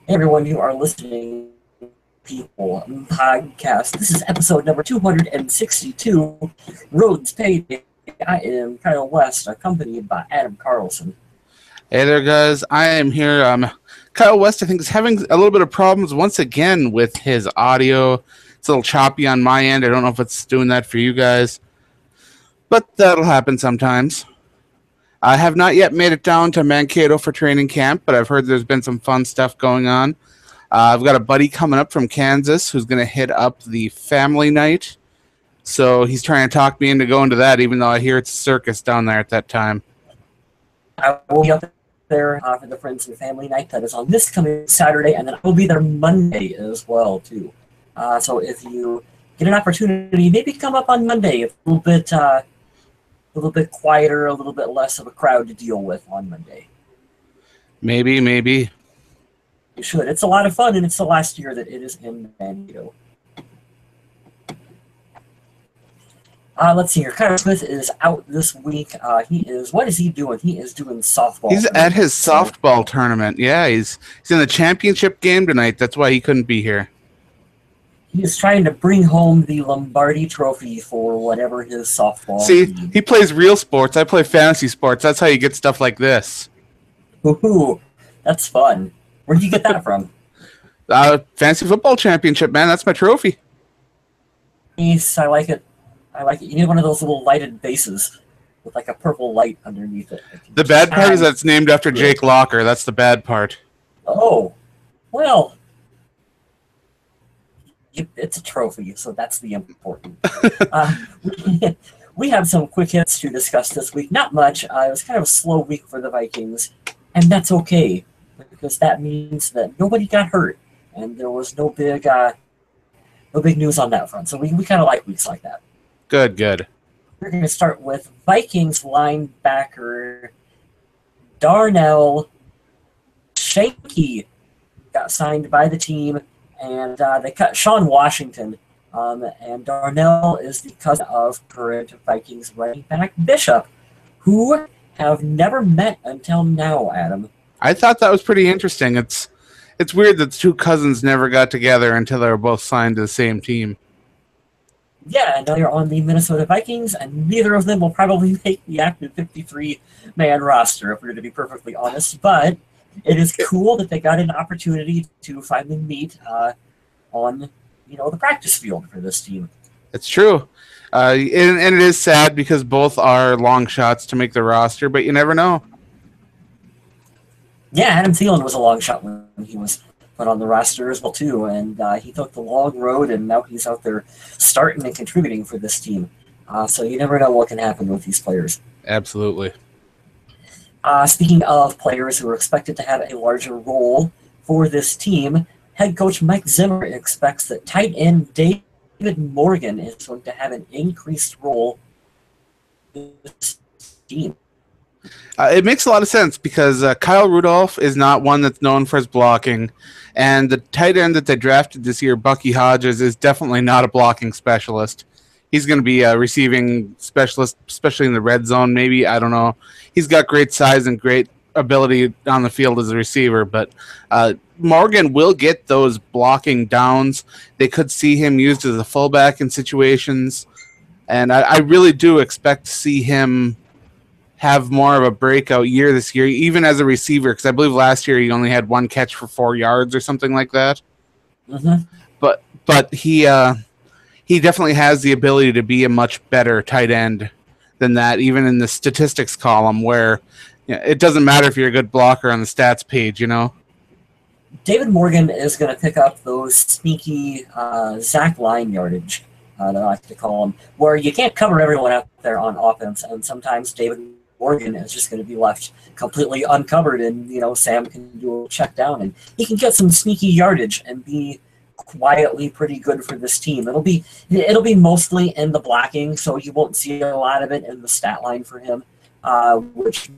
Hey everyone, you are listening to People Podcast. This is episode number 262, Rhodes Payday. I am Kyle West, accompanied by Adam Carlson. Hey there, guys. I am here. Kyle West, I think, is having a little bit of problems once again with his audio. It's a little choppy on my end. I don't know if it's doing that for you guys, but that'll happen sometimes. I have not yet made it down to Mankato for training camp, but I've heard there's been some fun stuff going on. I've got a buddy coming up from Kansas who's going to hit up the family night. So he's trying to talk me into going to that, even though I hear it's a circus down there at that time. I will be up there for the Friends and Family Night that is on this coming Saturday, and then I will be there Monday as well, too. So if you get an opportunity, maybe come up on Monday. It's a little bit quieter, a little bit less of a crowd to deal with on Monday. Maybe. You should. It's a lot of fun, and it's the last year that it is in Mankato. Let's see here. Kyle Smith is out this week. What is he doing? He is doing softball. He's at his softball tournament. Yeah, he's in the championship game tonight. That's why he couldn't be here. He is trying to bring home the Lombardi Trophy for whatever his softball. See, he plays real sports. I play fantasy sports. That's how you get stuff like this. Ooh, that's fun. Where'd you get that from? Fantasy football championship, man. That's my trophy. Nice. I like it. You need one of those little lighted bases with like a purple light underneath it. The bad part is that it's named after Jake Locker. That's the bad part. Oh, well. It's a trophy, so that's the important. We have some quick hits to discuss this week. Not much. It was kind of a slow week for the Vikings, and that's okay, because that means that nobody got hurt, and there was no big news on that front. So we kind of like weeks like that. Good. We're going to start with Vikings linebacker Darnell Shanky got signed by the team. And they cut Sean Washington, and Darnell is the cousin of current Vikings running back Bishop, who have never met until now, Adam. I thought that was pretty interesting. It's weird that the two cousins never got together until they were both signed to the same team. Yeah, and now they're on the Minnesota Vikings, and neither of them will probably make the active 53-man roster, if we're going to be perfectly honest, but it is cool that they got an opportunity to finally meet on, the practice field for this team. It's true. And it is sad because both are long shots to make the roster, but you never know. Yeah, Adam Thielen was a long shot when he was put on the roster as well, too, and he took the long road, and now he's out there starting and contributing for this team. So you never know what can happen with these players. Absolutely. Speaking of players who are expected to have a larger role for this team, head coach Mike Zimmer expects that tight end David Morgan is going to have an increased role in this team. It makes a lot of sense because Kyle Rudolph is not one that's known for his blocking, and the tight end that they drafted this year, Bucky Hodges, is definitely not a blocking specialist. He's going to be a receiving specialist, especially in the red zone, maybe. I don't know. He's got great size and great ability on the field as a receiver, but Morgan will get those blocking downs. They could see him used as a fullback in situations, and I really do expect to see him have more of a breakout year this year, even as a receiver, because I believe last year he only had one catch for 4 yards or something like that. Mm-hmm. But he definitely has the ability to be a much better tight end than that, even in the statistics column where it doesn't matter if you're a good blocker on the stats page, David Morgan is going to pick up those sneaky Zach line yardage, that I like to call them, where you can't cover everyone out there on offense, and sometimes David Morgan is just going to be left completely uncovered, and Sam can do a check down, and he can get some sneaky yardage and be quietly pretty good for this team. It'll be mostly in the blocking, so you won't see a lot of it in the stat line for him, which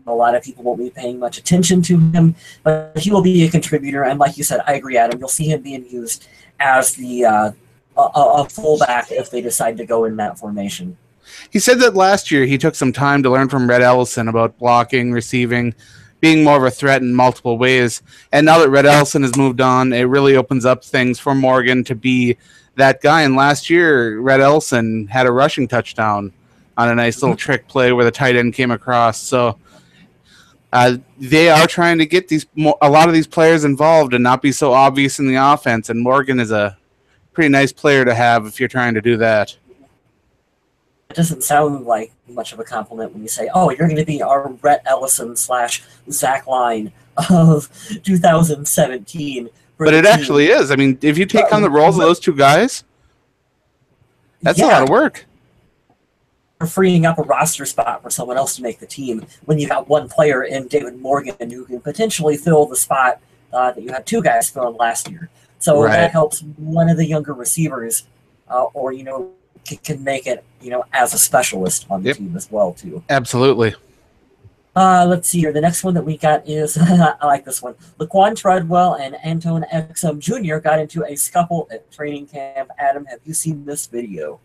a lot of people won't be paying much attention to him, but he will be a contributor, and like you said, I agree, Adam, you'll see him being used as the a fullback if they decide to go in that formation. He said that last year he took some time to learn from Red Ellison about blocking, receiving, being more of a threat in multiple ways. And now that Red Ellison has moved on, it really opens up things for Morgan to be that guy. And last year, Red Ellison had a rushing touchdown on a nice little trick play where the tight end came across. So they are trying to get a lot of these players involved and not be so obvious in the offense. And Morgan is a pretty nice player to have if you're trying to do that. It doesn't sound like much of a compliment when you say, "Oh, you're going to be our Rhett Ellison / Zach Line of 2017." But it actually is. I mean, if you take on the roles of those two guys, that's a lot of work. You're freeing up a roster spot for someone else to make the team when you got one player in David Morgan who can potentially fill the spot that you had two guys fill last year. So that helps one of the younger receivers, or can make it, as a specialist on the team as well, too. Absolutely. Let's see here. The next one that we got is, I like this one. Laquan Treadwell and Antone Exum Jr. got into a scuffle at training camp. Adam, have you seen this video?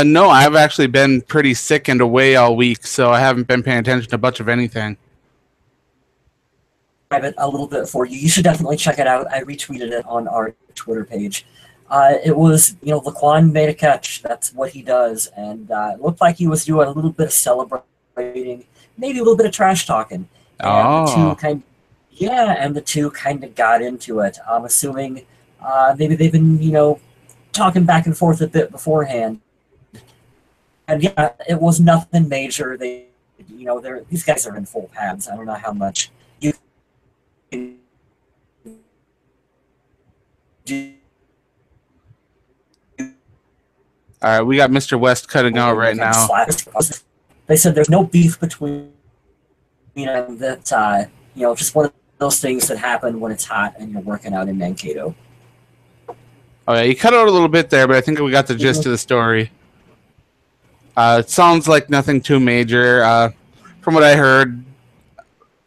No, I've actually been pretty sick and away all week, so I haven't been paying attention to much of anything. I have it a little bit for you. You should definitely check it out. I retweeted it on our Twitter page. It was, Laquan made a catch. That's what he does. And it looked like he was doing a little bit of celebrating, maybe a little bit of trash talking. And the two kind of got into it. I'm assuming maybe they've been, talking back and forth a bit beforehand. And yeah, it was nothing major. These guys are in full pads. I don't know how much you can do. All right, we got Mr. West cutting out right now. They said there's no beef between them. That just one of those things that happen when it's hot and you're working out in Mankato. Oh yeah, you cut out a little bit there, but I think we got the gist of the story. It sounds like nothing too major. From what I heard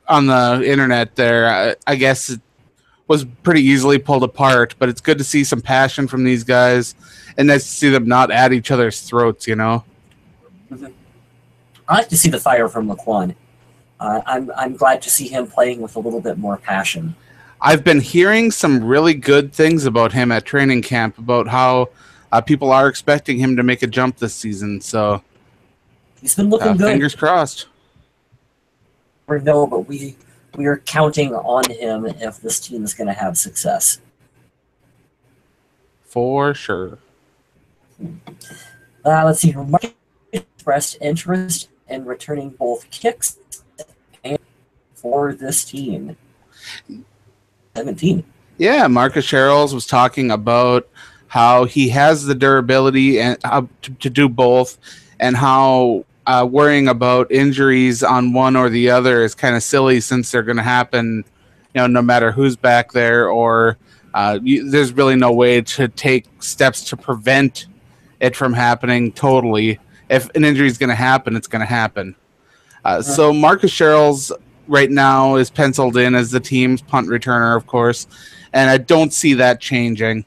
on the internet there, I guess it was pretty easily pulled apart, but it's good to see some passion from these guys. And nice to see them not at each other's throats, Mm-hmm. I like to see the fire from Laquan. I'm glad to see him playing with a little bit more passion. I've been hearing some really good things about him at training camp, about how people are expecting him to make a jump this season. So he's been looking good. Fingers crossed. No, but we are counting on him if this team is going to have success. For sure. Let's see. Mark expressed interest in returning both kicks and for this team. 17. Yeah, Marcus Sherrills was talking about how he has the durability and to do both, and how worrying about injuries on one or the other is kind of silly since they're going to happen, no matter who's back there, or there's really no way to take steps to prevent it from happening totally. If an injury is going to happen, it's going to happen. So Marcus Sherrills right now is penciled in as the team's punt returner, of course, and I don't see that changing.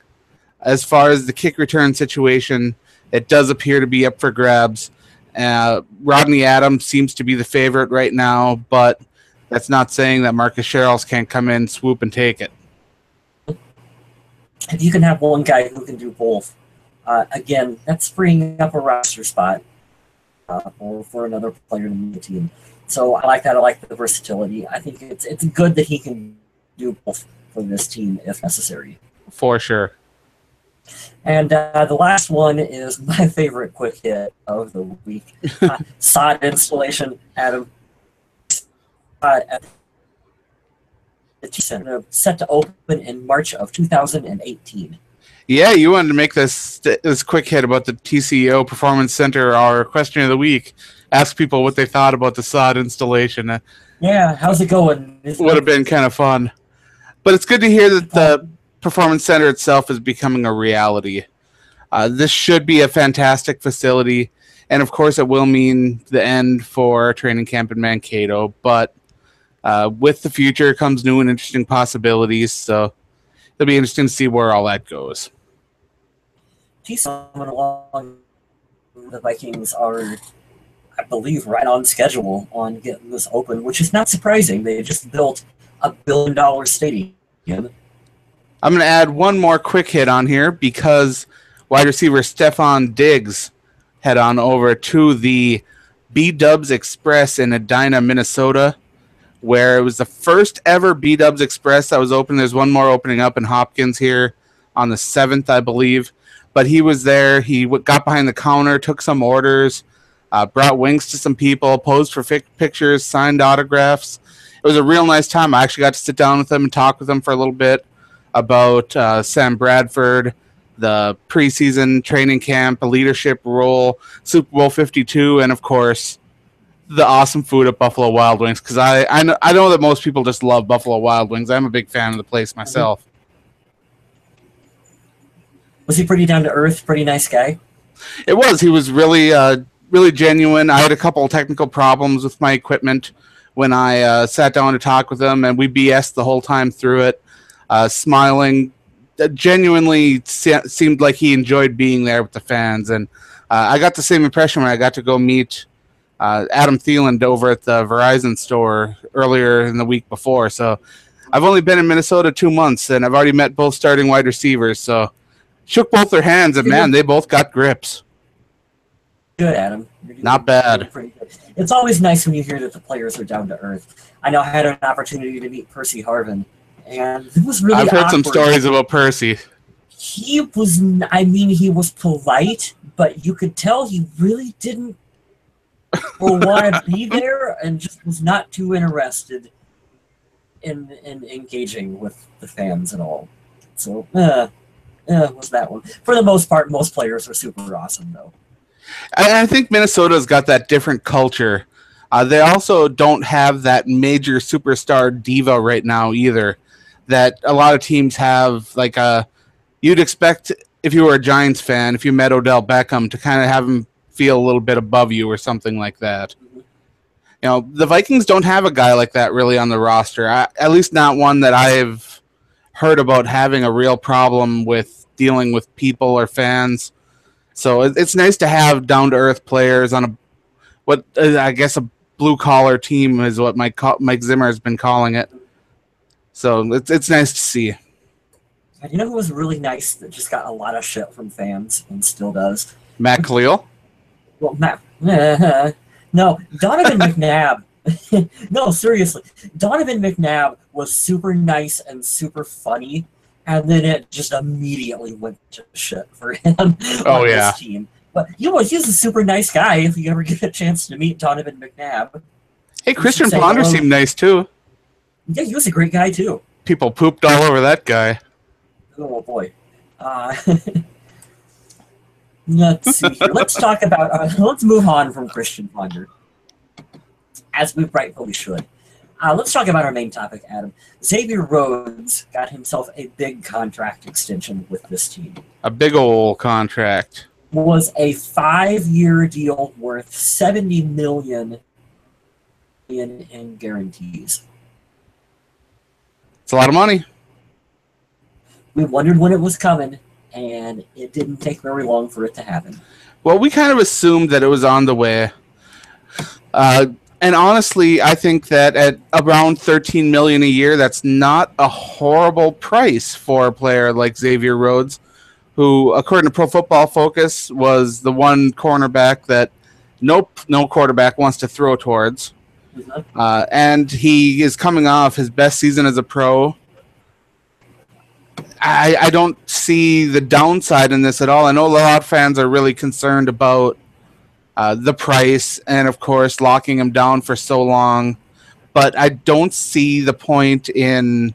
As far as the kick return situation, it does appear to be up for grabs. Rodney Adams seems to be the favorite right now, but that's not saying that Marcus Sherrills can't come in, swoop, and take it. If you can have one guy who can do both, again, that's freeing up a roster spot for another player in the team. So I like that. I like the versatility. I think it's good that he can do both for this team if necessary. For sure. And the last one is my favorite quick hit of the week. Sod installation, Adam. At the T Center, set to open in March of 2018. Yeah, you wanted to make this quick hit about the TCO Performance Center, our question of the week. Ask people what they thought about the sod installation. Yeah, how's it going? Would have been kind of fun. But it's good to hear that the Performance Center itself is becoming a reality. This should be a fantastic facility, and of course it will mean the end for training camp in Mankato, but with the future comes new and interesting possibilities, so it'll be interesting to see where all that goes. Along, the Vikings are I believe, right on schedule on getting this open, which is not surprising. They just built $1 billion stadium. I'm going to add one more quick hit on here because wide receiver Stephon Diggs head on over to the B-Dubs Express in Edina, Minnesota, where it was the first ever B-Dubs Express that was open. There's one more opening up in Hopkins here on the 7th, I believe. But he was there. He got behind the counter, took some orders, brought wings to some people, posed for pictures, signed autographs. It was a real nice time. I actually got to sit down with him and talk with him for a little bit about Sam Bradford, the preseason training camp, a leadership role, Super Bowl 52, and, of course, the awesome food at Buffalo Wild Wings, because I know that most people just love Buffalo Wild Wings. I'm a big fan of the place myself. Was he pretty down to earth, pretty nice guy? It was. He was really really genuine. I had a couple of technical problems with my equipment when I sat down to talk with him, and we BS'd the whole time through it, smiling. Genuinely seemed like he enjoyed being there with the fans, and I got the same impression when I got to go meet Adam Thielen over at the Verizon store earlier in the week before. So I've only been in Minnesota 2 months, and I've already met both starting wide receivers. So shook both their hands, and man, they both got grips. Good, Adam. Not bad. Pretty good. It's always nice when you hear that the players are down to earth. I know I had an opportunity to meet Percy Harvin, and it was really I've heard some awkward. stories about Percy. He was, he was polite, but you could tell he really didn't want to be there and just was not too interested in engaging with the fans at all. So, was that one. For the most part, most players are super awesome, though. I think Minnesota's got that different culture. They also don't have that major superstar diva right now either that a lot of teams have. Like you'd expect if you were a Giants fan, if you met Odell Beckham, to kind of have him feel a little bit above you or something like that. Mm-hmm. You know, the Vikings don't have a guy like that really on the roster. At least not one that I've heard about having a real problem with dealing with people or fans. So it's nice to have down-to-earth players on I guess a blue-collar team is what Mike Zimmer has been calling it. So it's nice to see. And you know who was really nice that just got a lot of shit from fans and still does? Matt Khalil? Well, no, Donovan McNabb. No, seriously. Donovan McNabb was super nice and super funny, and then it just immediately went to shit for him on this team. But he's a super nice guy if you ever get a chance to meet Donovan McNabb. Hey, Christian Ponder seemed nice too. Yeah, he was a great guy too. People pooped all over that guy. Oh boy. Let's see here. Let's talk about. Let's move on from Christian Ponder, as we rightfully should. Let's talk about our main topic, Adam. Xavier Rhodes got himself a big contract extension with this team. A big old contract. Was a 5-year deal worth $70 million in guarantees. It's a lot of money. We wondered when it was coming, and it didn't take very long for it to happen. Well, we kind of assumed that it was on the way. And honestly, I think that at around $13 million a year, that's not a horrible price for a player like Xavier Rhodes, who, according to Pro Football Focus, was the one cornerback that no quarterback wants to throw towards. Mm-hmm. And he is coming off his best season as a pro. I don't see the downside in this at all. I know a lot of fans are really concerned about the price and, of course, locking him down for so long. But I don't see the point in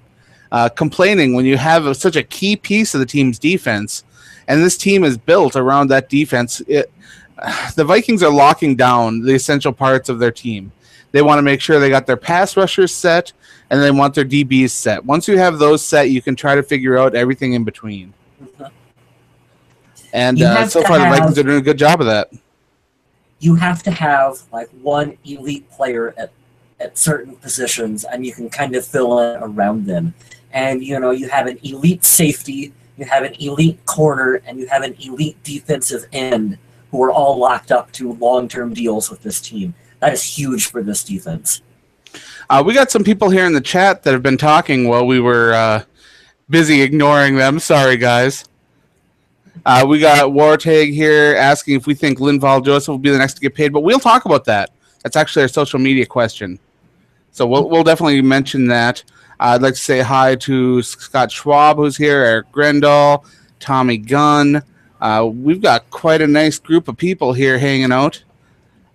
complaining when you have such a key piece of the team's defense. And this team is built around that defense. The Vikings are locking down the essential parts of their team. They want to make sure they got their pass rushers set, and they want their DBs set. Once you have those set, you can try to figure out everything in between. And so far, the Vikings are doing a good job of that. You have to have like one elite player at certain positions, and you can kind of fill in around them. And you have an elite safety, you have an elite corner, and you have an elite defensive end who are all locked up to long-term deals with this team. That is huge for this defense. We got some people here in the chat that have been talking while we were busy ignoring them. Sorry, guys. We got Wartag here asking if we think Linval Joseph will be the next to get paid, but we'll talk about that. That's actually our social media question. So we'll definitely mention that. I'd like to say hi to Scott Schwab, who's here, Eric Grendel, Tommy Gunn. We've got quite a nice group of people here hanging out.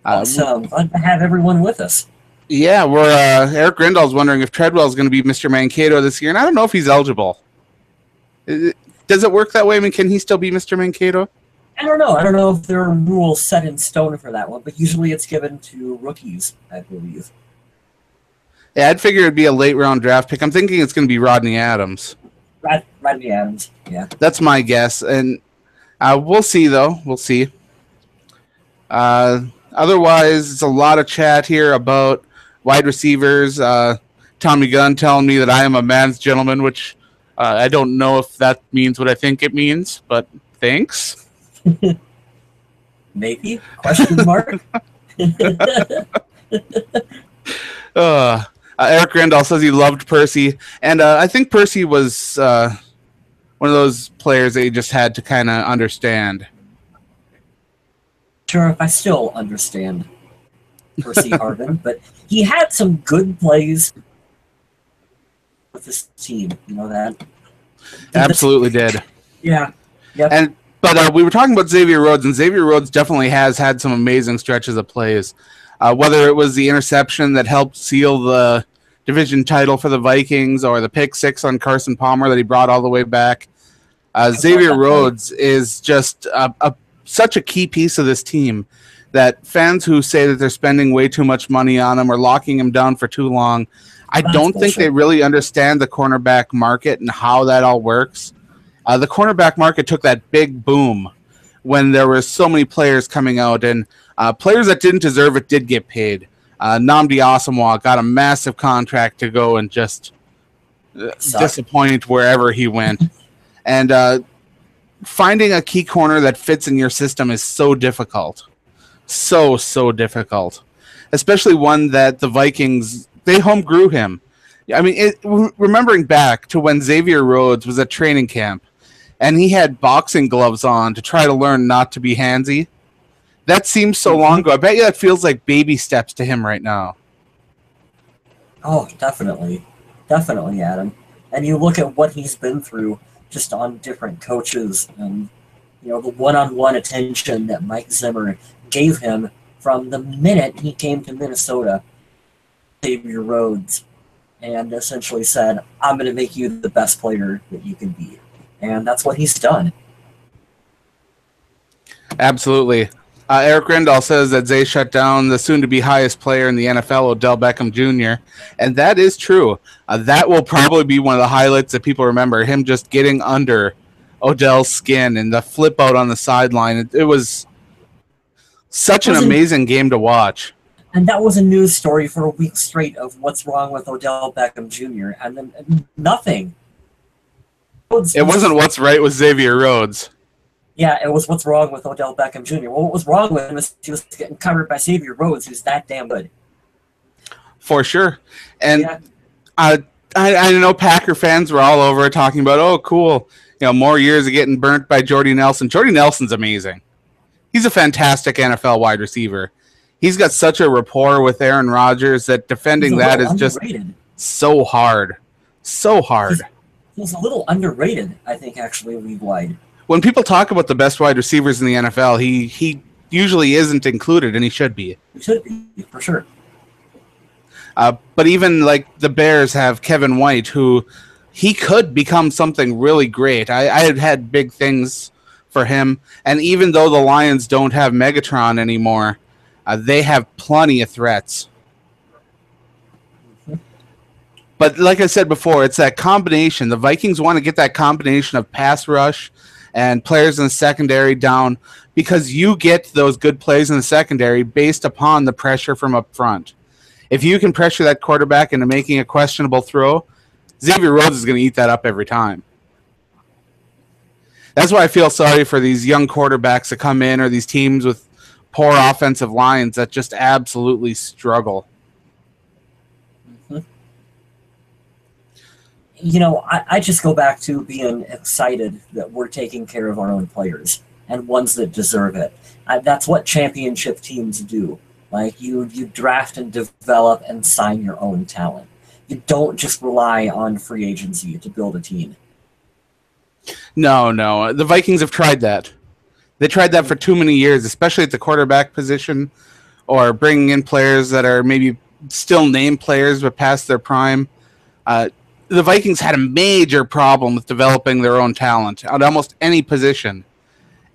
Awesome. Glad to have everyone with us. Yeah, we're Eric Grendel's wondering if Treadwell's going to be Mr. Mankato this year, and I don't know if he's eligible. Does it work that way? I mean, can he still be Mr. Mankato? I don't know. I don't know if there are rules set in stone for that one, but usually it's given to rookies, I believe. Yeah, I'd figure it'd be a late-round draft pick. I'm thinking it's going to be Rodney Adams. Rodney Adams, yeah. That's my guess, and we'll see, though. We'll see. Otherwise, it's a lot of chat here about wide receivers. Tommy Gunn telling me that I am a man's gentleman, which I don't know if that means what I think it means, but thanks. Maybe? Question mark? Eric Randall says he loved Percy, and I think Percy was one of those players that you just had to kind of understand. Sure, if I still understand Percy Harvin, but he had some good plays with this team. You know that? Absolutely did. Yeah. Yep. But we were talking about Xavier Rhodes, and Xavier Rhodes definitely has had some amazing stretches of plays. Whether it was the interception that helped seal the division title for the Vikings or the pick six on Carson Palmer that he brought all the way back, Xavier Rhodes is just such a key piece of this team that fans who say that they're spending way too much money on him or locking him down for too long, I don't think they really understand the cornerback market and how that all works. The cornerback market took that big boom when there were so many players coming out, and players that didn't deserve it did get paid. Nnamdi Asomugha got a massive contract to go and just disappoint wherever he went. And finding a key corner that fits in your system is so difficult. So difficult. Especially one that the Vikings, they home grew him. I mean, remembering back to when Xavier Rhodes was at training camp and he had boxing gloves on to try to learn not to be handsy. That seems so long ago. I bet you that feels like baby steps to him right now. Oh, definitely. Definitely, Adam. And you look at what he's been through just on different coaches and, you know, the one-on-one attention that Mike Zimmer gave him from the minute he came to Minnesota, Xavier Rhodes, and essentially said, I'm going to make you the best player that you can be. And that's what he's done. Absolutely. Eric Rendall says that Zay shut down the soon-to-be highest player in the NFL, Odell Beckham Jr., and that is true. That will probably be one of the highlights that people remember, him just getting under Odell's skin and the flip out on the sideline. It was such an amazing game to watch. And that was a news story for a week straight of what's wrong with Odell Beckham Jr., and then nothing. It wasn't what's right with Xavier Rhodes. Yeah, it was what's wrong with Odell Beckham Jr. Well, what was wrong with him is he was getting covered by Xavier Rhodes, who's that damn good. For sure. And I know Packer fans were all over talking about, oh, cool, you know, more years of getting burnt by Jordy Nelson. Jordy Nelson's amazing. He's a fantastic NFL wide receiver. He's got such a rapport with Aaron Rodgers that defending that is just so hard. So hard. He's a little underrated, I think, actually, league-wide. When people talk about the best wide receivers in the NFL, he usually isn't included, and he should be. He should be, for sure. But even like the Bears have Kevin White, who he could become something really great. I had big things for him, and even though the Lions don't have Megatron anymore, they have plenty of threats. But like I said before, it's that combination. The Vikings want to get that combination of pass rush and players in the secondary down because you get those good plays in the secondary based upon the pressure from up front. If you can pressure that quarterback into making a questionable throw, Xavier Rhodes is going to eat that up every time. That's why I feel sorry for these young quarterbacks that come in, or these teams with poor offensive lines that just absolutely struggle. Mm-hmm. You know, I just go back to being excited that we're taking care of our own players and ones that deserve it. That's what championship teams do. Like, you draft and develop and sign your own talent. You don't just rely on free agency to build a team. No. The Vikings have tried that. They tried that for too many years, especially at the quarterback position, or bringing in players that are maybe still name players but past their prime. The Vikings had a major problem with developing their own talent at almost any position.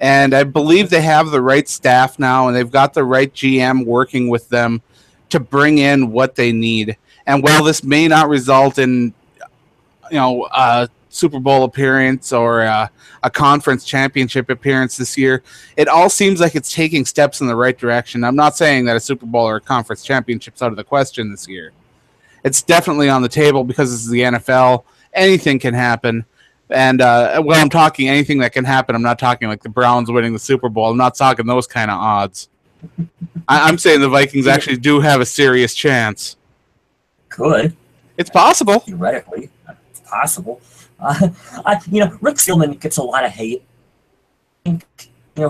And I believe they have the right staff now, and they've got the right GM working with them to bring in what they need. And while this may not result in, a Super Bowl appearance or a conference championship appearance this year, it all seems like it's taking steps in the right direction. I'm not saying that a Super Bowl or a conference championship's out of the question this year. It's definitely on the table because this is the NFL. Anything can happen. And when I'm talking anything that can happen, I'm not talking like the Browns winning the Super Bowl. I'm not talking those kind of odds. I'm saying the Vikings actually do have a serious chance. Could. It's possible. Theoretically, it's possible. Rick Spielman gets a lot of hate.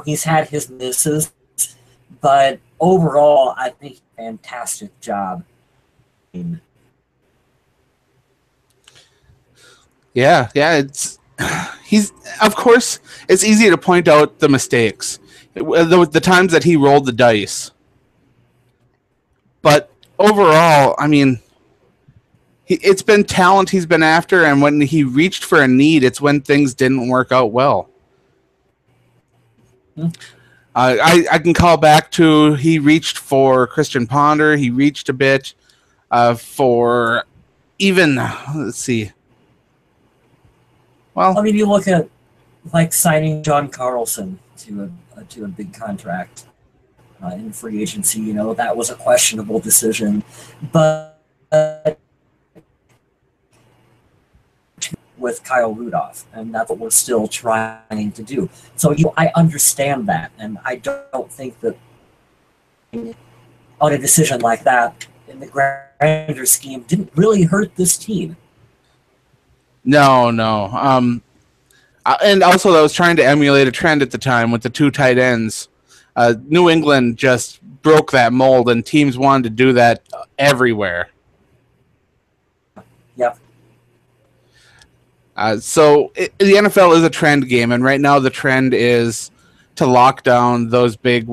He's had his misses, but overall, I think fantastic job. Yeah, he's of course it's easy to point out the mistakes, the times that he rolled the dice. But overall, I mean, it's been talent he's been after, and when he reached for a need, it's when things didn't work out well. I can call back to he reached for Christian Ponder. He reached a bit for even, let's see. Well, I mean, you look at like signing John Carlson to a big contract in free agency. That was a questionable decision, but with Kyle Rudolph, and that's what we're still trying to do. So I understand that, and I don't think that on a decision like that in the grander scheme didn't really hurt this team. No. And also, I was trying to emulate a trend at the time with the two tight ends. New England just broke that mold, and teams wanted to do that everywhere. Yep. So the NFL is a trend game, and right now the trend is to lock down those big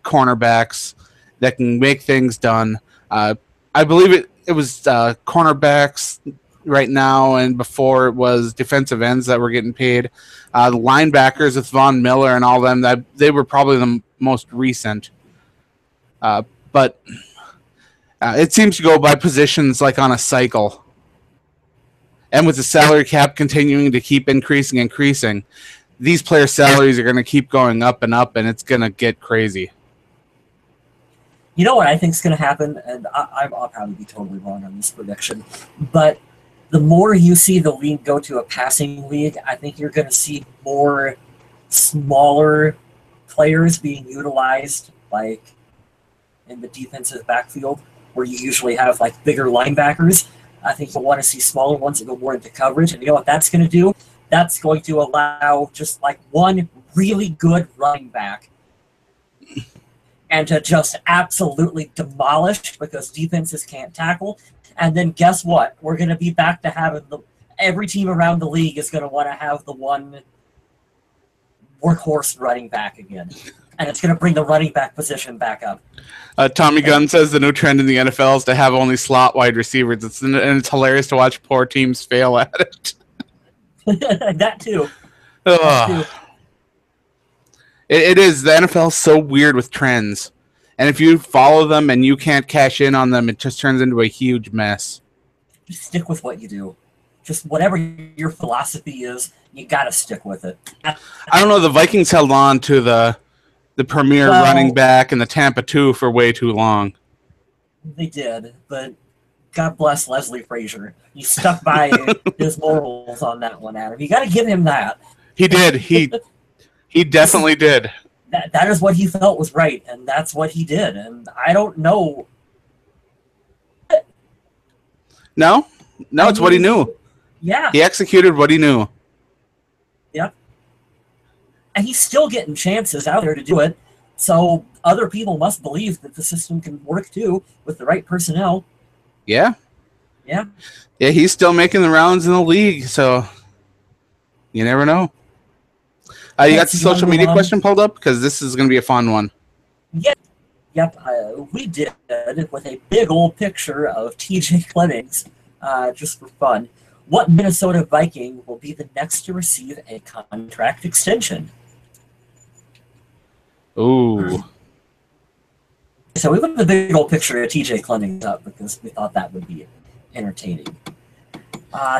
cornerbacks that can make things done. I believe it was cornerbacks right now, and before it was defensive ends that were getting paid. The linebackers with Von Miller and all them, they were probably the most recent. But it seems to go by positions like on a cycle. And with the salary cap continuing to keep increasing, these players' salaries are going to keep going up, and it's going to get crazy. You know what I think is going to happen, and I'll probably be totally wrong on this prediction, but the more you see the league go to a passing league, I think you're going to see more smaller players being utilized, like in the defensive backfield, where you usually have like bigger linebackers. I think you'll want to see smaller ones that go more into coverage. And you know what that's going to do? That's going to allow just like one really good running back and to just absolutely demolish because defenses can't tackle. And then guess what? We're going to be back to having every team around the league is going to want to have the one workhorse running back again. And it's going to bring the running back position back up. Tommy Gunn says the new trend in the NFL is to have only slot wide receivers. And it's hilarious to watch poor teams fail at it. That too. It is. The NFL is so weird with trends. And if you follow them and you can't cash in on them, it just turns into a huge mess. Just stick with what you do. Just whatever your philosophy is, you got to stick with it. I don't know. The Vikings held on to the premier running back and the Tampa 2 for way too long. They did, but God bless Leslie Frazier. He stuck by his morals on that one, Adam. You got to give him that. He did. He definitely did. That is what he felt was right, and that's what he did. And I don't know. No, it's what he knew. Yeah. He executed what he knew. Yep. And he's still getting chances out there to do it. So other people must believe that the system can work too with the right personnel. Yeah. Yeah. Yeah, he's still making the rounds in the league, so you never know. You got the social media question pulled up? Because this is going to be a fun one. Yep. We did with a big old picture of TJ Clemmings, just for fun. What Minnesota Viking will be the next to receive a contract extension? Ooh. So we put the big old picture of TJ Clemmings up because we thought that would be entertaining.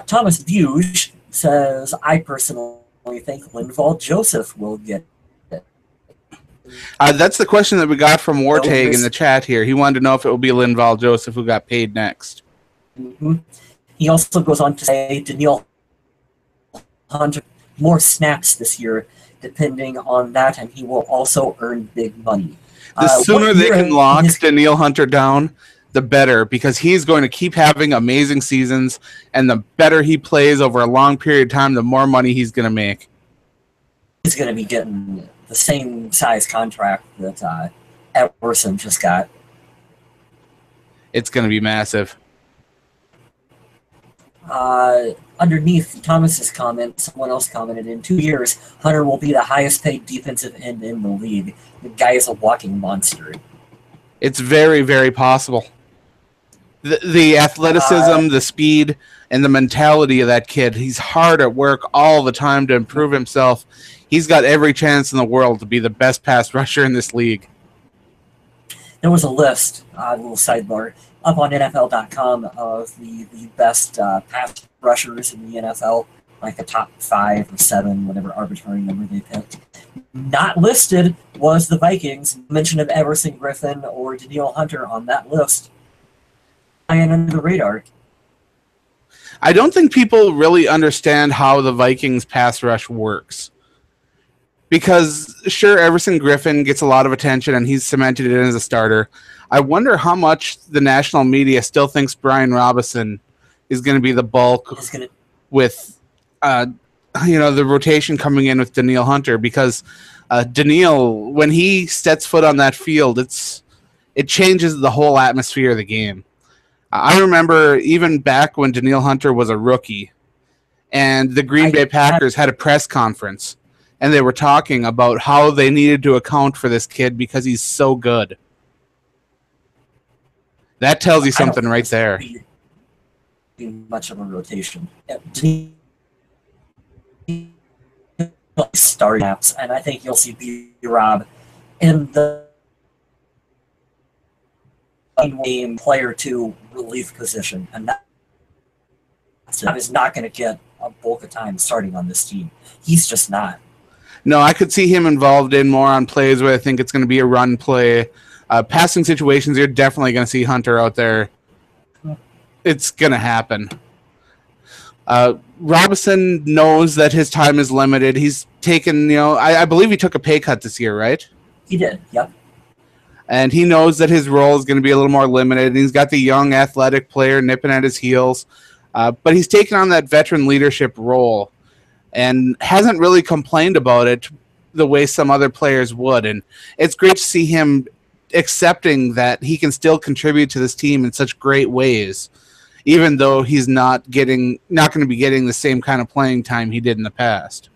Thomas Buge says, I personally think Linval Joseph will get it. That's the question that we got from Wartag in the chat here. He wanted to know if it will be Linval Joseph who got paid next. Mm-hmm. He also goes on to say Daniil Hunter more snaps this year, depending on that, and he will also earn big money. The sooner they can lock Daniil Hunter down, the better, because he's going to keep having amazing seasons, and the better he plays over a long period of time, the more money he's going to make. He's going to be getting the same size contract that Everson just got. It's going to be massive. Underneath Thomas's comment, someone else commented, in 2 years, Hunter will be the highest paid defensive end in the league. The guy is a walking monster. It's very, very possible. The athleticism, the speed, and the mentality of that kid, he's hard at work all the time to improve himself. He's got every chance in the world to be the best pass rusher in this league. There was a list, a little sidebar, up on NFL.com of the best pass rushers in the NFL, like the top 5 or 7, whatever arbitrary number they picked. Not listed was the Vikings. Mention of Everson Griffin or Daniil Hunter on that list. Flying under the radar. I don't think people really understand how the Vikings pass rush works. Because, sure, Everson Griffin gets a lot of attention and he's cemented in as a starter. I wonder how much the national media still thinks Brian Robinson is going to be the bulk with, the rotation coming in with Daniil Hunter. Because Daniil, when he sets foot on that field, it changes the whole atmosphere of the game. I remember even back when Daniil Hunter was a rookie and the Green Bay Packers had a press conference and they were talking about how they needed to account for this kid because he's so good. That tells you something right there. Much of a rotation. Start naps, and I think you'll see B-Rob in the game player 2 relief position, and that is not going to get a bulk of time starting on this team. He's just not. No, I could see him involved in more on plays where I think it's going to be a run play. Passing situations, you're definitely going to see Hunter out there. It's going to happen. Robinson knows that his time is limited. He's taken, I believe he took a pay cut this year, right? He did, yep. And he knows that his role is going to be a little more limited. And he's got the young athletic player nipping at his heels. But he's taken on that veteran leadership role and hasn't really complained about it the way some other players would. And it's great to see him accepting that he can still contribute to this team in such great ways, even though he's not going to be getting the same kind of playing time he did in the past.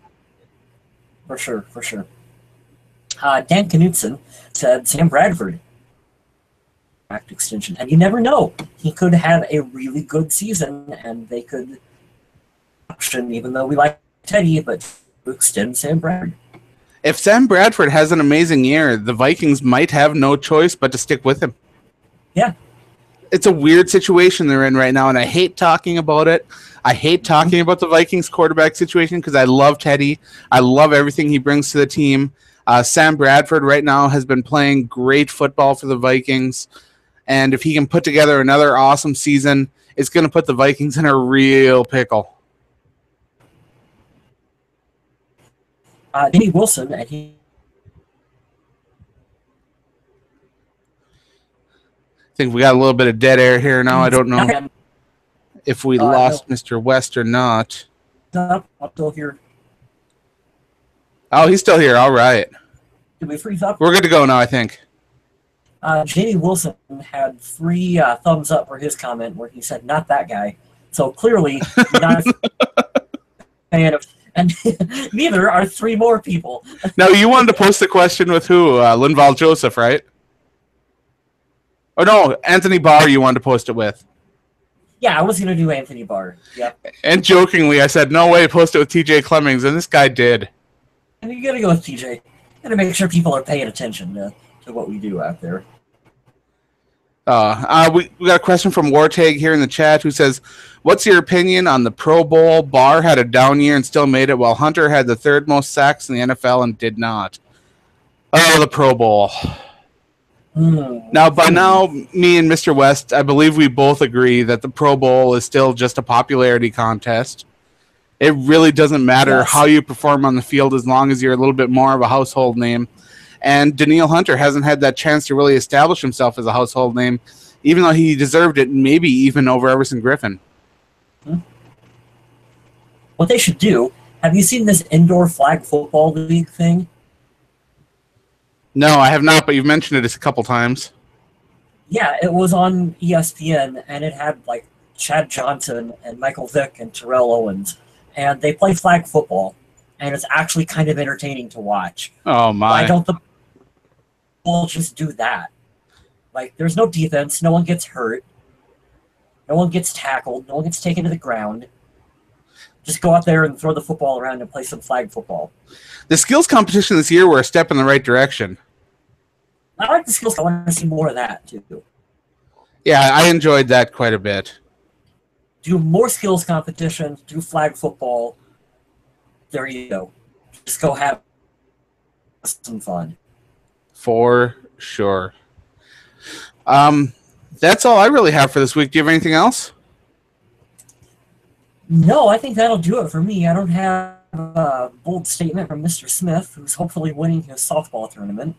For sure. Dan Knutson said Sam Bradford extension, and you never know. He could have a really good season, and they could option, even though we like Teddy, but extend Sam Bradford. If Sam Bradford has an amazing year, the Vikings might have no choice but to stick with him. Yeah. It's a weird situation they're in right now, and I hate talking about it. I hate talking about the Vikings quarterback situation because I love Teddy. I love everything he brings to the team. Sam Bradford right now has been playing great football for the Vikings, and if he can put together another awesome season, it's going to put the Vikings in a real pickle. Danny Wilson, and he. I think we got a little bit of dead air here now. I don't know if we lost Mr. West or not. I'm still here. Oh, he's still here. All right. Did we freeze up? We're good to go now, I think. Danny Wilson had 3 thumbs up for his comment where he said, "Not that guy." So clearly, not a fan of. And neither are 3 more people. Now, you wanted to post the question with who? Linval Joseph, right? Oh, no, Anthony Barr you wanted to post it with. Yeah, I was going to do Anthony Barr. Yep. And jokingly, I said, no way, post it with TJ Clemmings, and this guy did. And you got to go with TJ. Got to make sure people are paying attention to what we do out there. We got a question from Wartag here in the chat who says, what's your opinion on the Pro Bowl? Barr had a down year and still made it, while Hunter had the 3rd most sacks in the NFL and did not. Oh, the Pro Bowl. Now, by now, me and Mr. West, I believe we both agree that the Pro Bowl is still just a popularity contest. It really doesn't matter how you perform on the field as long as you're a little bit more of a household name. And Danielle Hunter hasn't had that chance to really establish himself as a household name, even though he deserved it, maybe even over Everson Griffin. What they should do, have you seen this indoor flag football league thing? No, I have not, but you've mentioned it a couple times. Yeah, it was on ESPN, and it had, like, Chad Johnson and Michael Vick and Terrell Owens. And they play flag football, and it's actually kind of entertaining to watch. Oh, my. Why don't the people just do that? Like, there's no defense, no one gets hurt, no one gets tackled, no one gets taken to the ground. Just go out there and throw the football around and play some flag football. The skills competition this year were a step in the right direction. I like the skills. I want to see more of that, too. Yeah, I enjoyed that quite a bit. Do more skills competition, do flag football. There you go. Just go have some fun. For sure. That's all I really have for this week. Do you have anything else? No, I think that'll do it for me. I don't have a bold statement from Mr. Smith, who's hopefully winning his softball tournament.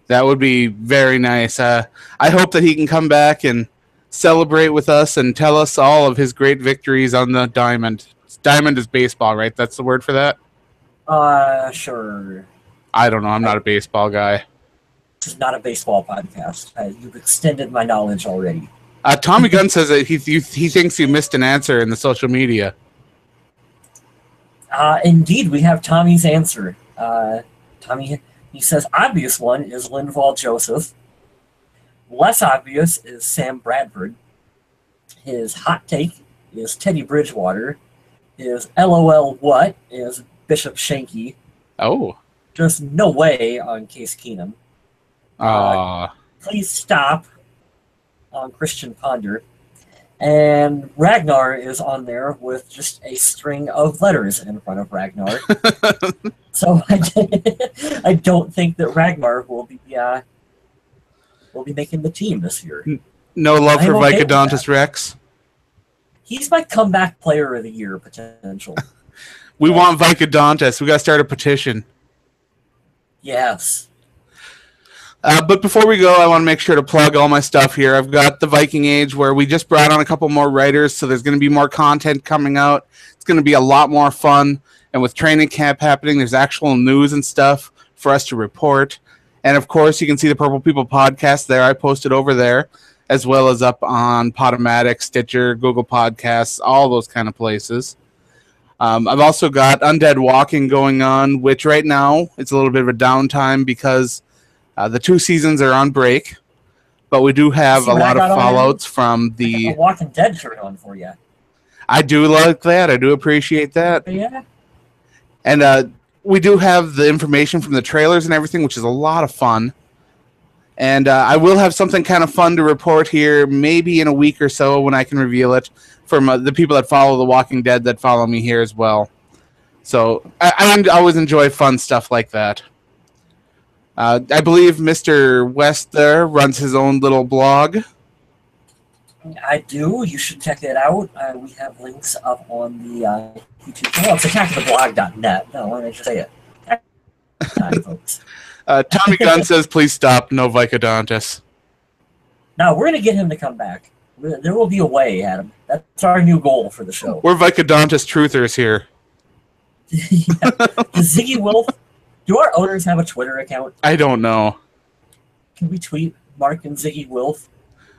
That would be very nice. I hope that he can come back and celebrate with us and tell us all of his great victories on the diamond. Diamond is baseball, right? That's the word for that? Sure. I don't know. I'm not a baseball guy. This is not a baseball podcast. You've extended my knowledge already. Tommy Gunn says that he thinks you missed an answer in the social media. Indeed, we have Tommy's answer. Tommy, he says, obvious one is Linval Joseph. Less obvious is Sam Bradford. His hot take is Teddy Bridgewater. His LOL what is Bishop Shanky. Oh. Just no way on Case Keenum. Please stop on Christian Ponder. And Ragnar is on there with just a string of letters in front of Ragnar. So I don't think that Ragnar will be making the team this year. No love for Vicodontis Rex? He's my comeback player of the year potential. We want Vicodontis. We got to start a petition. Yes. But before we go, I want to make sure to plug all my stuff here. I've got the Viking Age, where we just brought on a couple more writers, so there's going to be more content coming out. It's going to be a lot more fun. And with training camp happening, there's actual news and stuff for us to report. And, of course, you can see the Purple People podcast there. I posted over there, as well as up on PodOMatic, Stitcher, Google Podcasts, all those kind of places. I've also got Undead Walking going on, which right now it's a little bit of a downtime because the 2 seasons are on break, but we do have a lot of fallouts from the... I got a Walking Dead shirt on for you. I do like that. I do appreciate that. Yeah. And we do have the information from the trailers and everything, which is a lot of fun. And I will have something kind of fun to report here, maybe in a week or so when I can reveal it, from the people that follow The Walking Dead that follow me here as well. So I always enjoy fun stuff like that. I believe Mr. West there runs his own little blog. I do. You should check it out. We have links up on the YouTube channel. It's attacktheblog.net. No, why did I just say it? time, folks. Tommy Gunn says, please stop. No Vicodontis. Now, we're going to get him to come back. There will be a way, Adam. That's our new goal for the show. We're Vicodontis truthers here. Yeah. Does Ziggy Wolf, do our owners have a Twitter account? I don't know. Can we tweet Mark and Ziggy Wolf?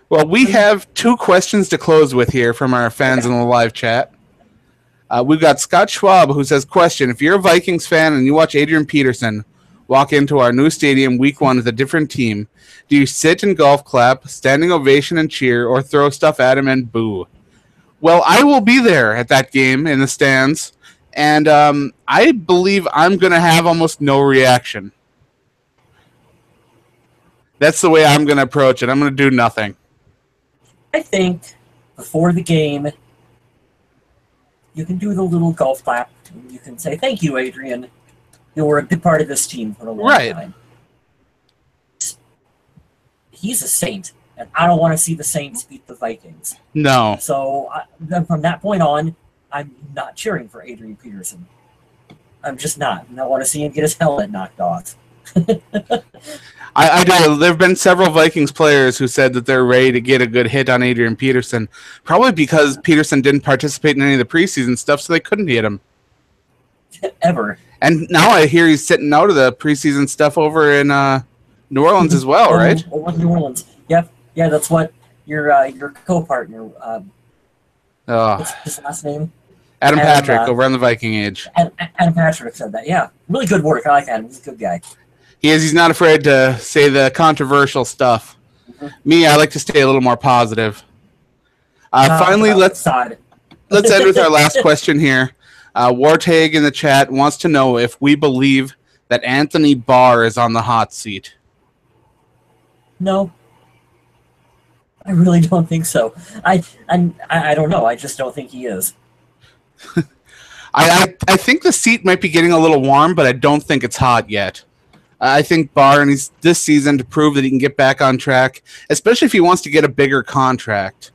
Well, we have 2 questions to close with here from our fans in the live chat. We've got Scott Schwab who says, question, if you're a Vikings fan and you watch Adrian Peterson walk into our new stadium week 1 with a different team, do you sit and golf clap, standing ovation and cheer, or throw stuff at him and boo? Well, I will be there at that game in the stands, and I believe I'm going to have almost no reaction. That's the way I'm going to approach it. I'm going to do nothing. I think before the game, you can do the little golf clap. And you can say, thank you, Adrian. You were a good part of this team for a long time. He's a Saint, and I don't want to see the Saints beat the Vikings. No. So then from that point on, I'm not cheering for Adrian Peterson. I'm just not. I want to see him get his helmet knocked off. I do. There have been several Vikings players who said that they're ready to get a good hit on Adrian Peterson, probably because Peterson didn't participate in any of the preseason stuff, so they couldn't hit him. Ever. And now I hear he's sitting out of the preseason stuff over in New Orleans as well, right? New Orleans. Yep. Yeah, that's what your co-partner, what's his last name? Adam Patrick over on the Viking Age. Adam Patrick said that, yeah. Really good work. I like Adam. He's a good guy. He is. He's not afraid to say the controversial stuff. Mm-hmm. Me, I like to stay a little more positive. Finally, let's end with our last question here. Wartag in the chat wants to know if we believe that Anthony Barr is on the hot seat. No. I really don't think so. I don't know. I just don't think he is. I think the seat might be getting a little warm, but I don't think it's hot yet. I think Barr needs this season to prove that he can get back on track, especially if he wants to get a bigger contract.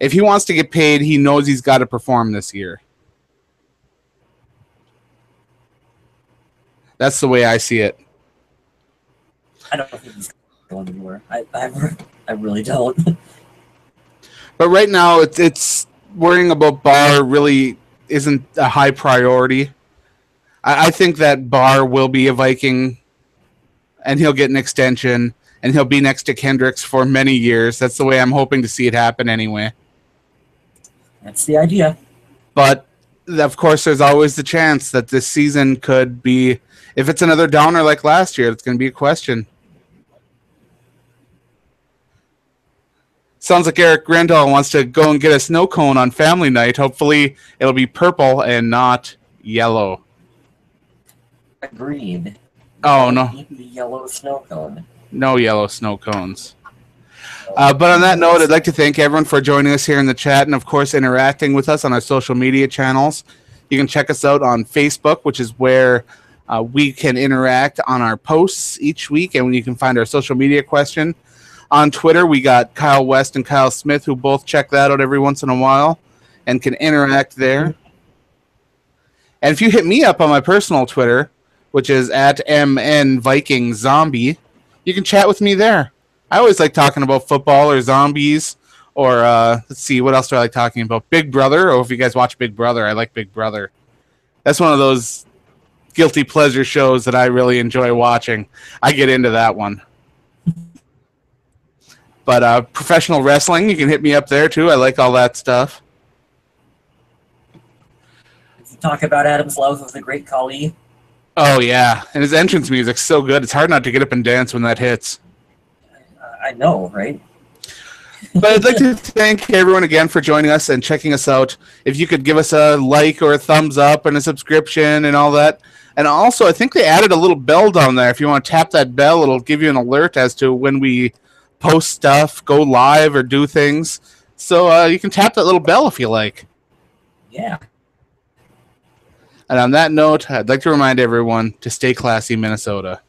If he wants to get paid, he knows he's got to perform this year. That's the way I see it. I don't think he's going anywhere. I really don't. But right now, it's worrying about Barr really isn't a high priority. I think that Barr will be a Viking, and he'll get an extension, and he'll be next to Kendricks for many years. That's the way I'm hoping to see it happen anyway. That's the idea. But, of course, there's always the chance that this season could be, if it's another downer like last year, it's going to be a question. Sounds like Eric Grandal wants to go and get a snow cone on family night. Hopefully it'll be purple and not yellow. Agreed. Oh, no. The yellow snow cone. No yellow snow cones. But on that note, I'd like to thank everyone for joining us here in the chat and, of course, interacting with us on our social media channels. You can check us out on Facebook, which is where we can interact on our posts each week, and you can find our social media question. On Twitter, we got Kyle West and Kyle Smith, who both check that out every once in a while and can interact there. And if you hit me up on my personal Twitter, which is at MNVikingZombie, you can chat with me there. I always like talking about football or zombies or, let's see, what else do I like talking about? Big Brother, or if you guys watch Big Brother, I like Big Brother. That's one of those guilty pleasure shows that I really enjoy watching. I get into that one. But professional wrestling, you can hit me up there, too. I like all that stuff. Talk about Adam's love of the Great Khali. Oh, yeah. And his entrance music's so good. It's hard not to get up and dance when that hits. I know, right? But I'd like to thank everyone again for joining us and checking us out. If you could give us a like or a thumbs up and a subscription and all that. And also, I think they added a little bell down there. If you want to tap that bell, it'll give you an alert as to when we post stuff, go live, or do things. So you can tap that little bell if you like. Yeah. And on that note, I'd like to remind everyone to stay classy, Minnesota.